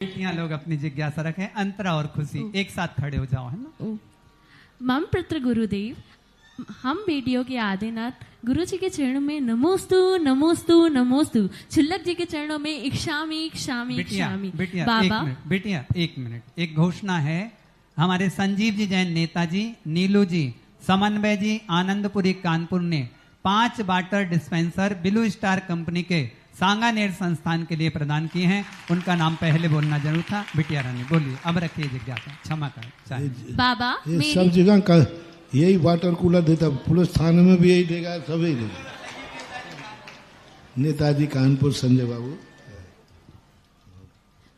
यहाँ लोग अपनी जिज्ञासा रखें। अंतरा और खुशी एक साथ खड़े हो जाओ, है ना। मम पितृ गुरुदेव, हम वीडियो के आदिनाथ गुरु जी के चरणों में नमोस्तु नमोस्तु नमोस्तु, छुल्लक जी के चरणों में इक्षामी इक्षामी इक्षामी। बाबा बेटिया एक मिनट, एक घोषणा है। हमारे संजीव जी जैन नेताजी, नीलू जी, समन्वय जी, आनंदपुरी कानपुर ने 5 water dispenser blue star company के सांगानेर संस्थान के लिए प्रदान किए हैं। उनका नाम पहले बोलना जरूर था। बिटिया रानी बोलिए, अब रखिए जिज्ञासा, क्षमा करें। बाबा सब जगह का यही वाटर कूलर देता, पुलिस थाने में भी यही देगा, सभी देगा। नेताजी कानपुर, संजय बाबू।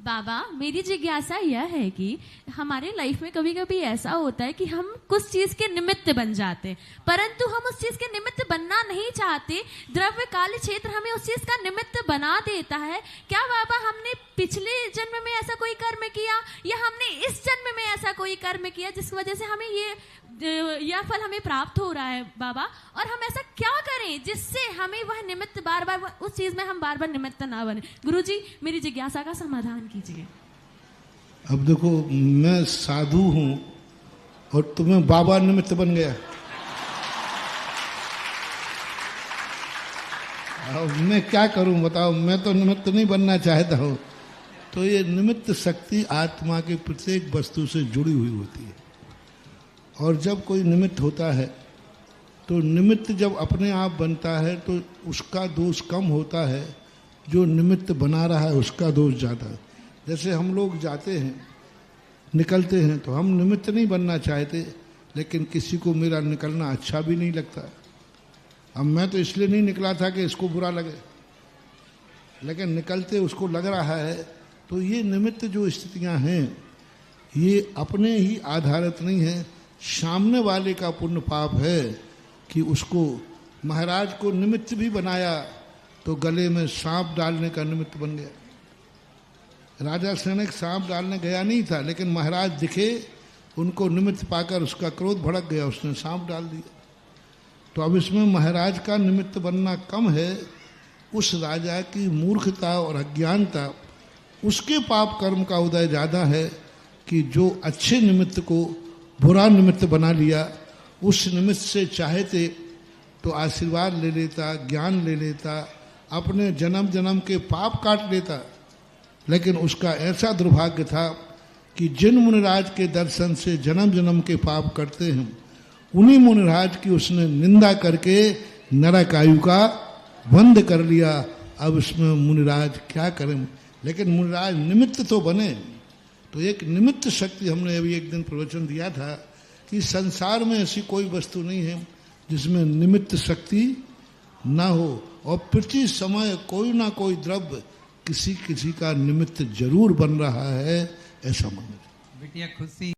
बाबा मेरी जिज्ञासा यह है कि हमारे लाइफ में कभी कभी ऐसा होता है कि हम कुछ चीज के निमित्त बन जाते हैं, परंतु हम उस चीज के निमित्त बनना नहीं चाहते। द्रव्य काल क्षेत्र हमें उस चीज का निमित्त बना देता है। क्या बाबा हमने पिछले जन्म में ऐसा कोई कर्म किया या हमने इस जन्म में ऐसा कोई कर्म किया जिस वजह से हमें यह फल हमें प्राप्त हो रहा है बाबा? और हम ऐसा क्या करें जिससे हमें वह निमित्त बार बार उस चीज में हम बार बार निमित्त ना बने? गुरुजी मेरी जिज्ञासा का समाधान कीजिए। अब देखो, मैं साधु हूं और तुम्हें बाबा निमित्त बन गया। अब मैं क्या करूं बताओ, मैं तो निमित्त नहीं बनना चाहता हूं। तो ये निमित्त शक्ति आत्मा के प्रत्येक वस्तु से जुड़ी हुई होती है, और जब कोई निमित्त होता है तो निमित्त जब अपने आप बनता है तो उसका दोष कम होता है, जो निमित्त बना रहा है उसका दोष ज़्यादा है। जैसे हम लोग जाते हैं, निकलते हैं, तो हम निमित्त नहीं बनना चाहते, लेकिन किसी को मेरा निकलना अच्छा भी नहीं लगता। अब मैं तो इसलिए नहीं निकला था कि इसको बुरा लगे, लेकिन निकलते उसको लग रहा है। तो ये निमित्त जो स्थितियां हैं, ये अपने ही आधारित नहीं है, सामने वाले का पुण्य पाप है कि उसको महाराज को निमित्त भी बनाया तो गले में सांप डालने का निमित्त बन गया। राजा सैनिक सांप डालने गया नहीं था, लेकिन महाराज दिखे, उनको निमित्त पाकर उसका क्रोध भड़क गया, उसने सांप डाल दिया। तो अब इसमें महाराज का निमित्त बनना कम है, उस राजा की मूर्खता और अज्ञानता, उसके पाप कर्म का उदय ज़्यादा है कि जो अच्छे निमित्त को बुरा निमित्त बना लिया। उस निमित्त से चाहते तो आशीर्वाद ले लेता, ज्ञान ले लेता, अपने जन्म जन्म के पाप काट लेता, लेकिन उसका ऐसा दुर्भाग्य था कि जिन मुनिराज के दर्शन से जन्म जन्म के पाप करते हैं, उन्हीं मुनिराज की उसने निंदा करके नरक आयु का बंद कर लिया। अब इसमें मुनिराज क्या करें, लेकिन मुनिराज निमित्त तो बने। तो एक निमित्त शक्ति, हमने अभी एक दिन प्रवचन दिया था कि संसार में ऐसी कोई वस्तु नहीं है जिसमें निमित्त शक्ति ना हो, और प्रति समय कोई ना कोई द्रव्य किसी किसी का निमित्त जरूर बन रहा है, ऐसा मानो। बिटिया खुशी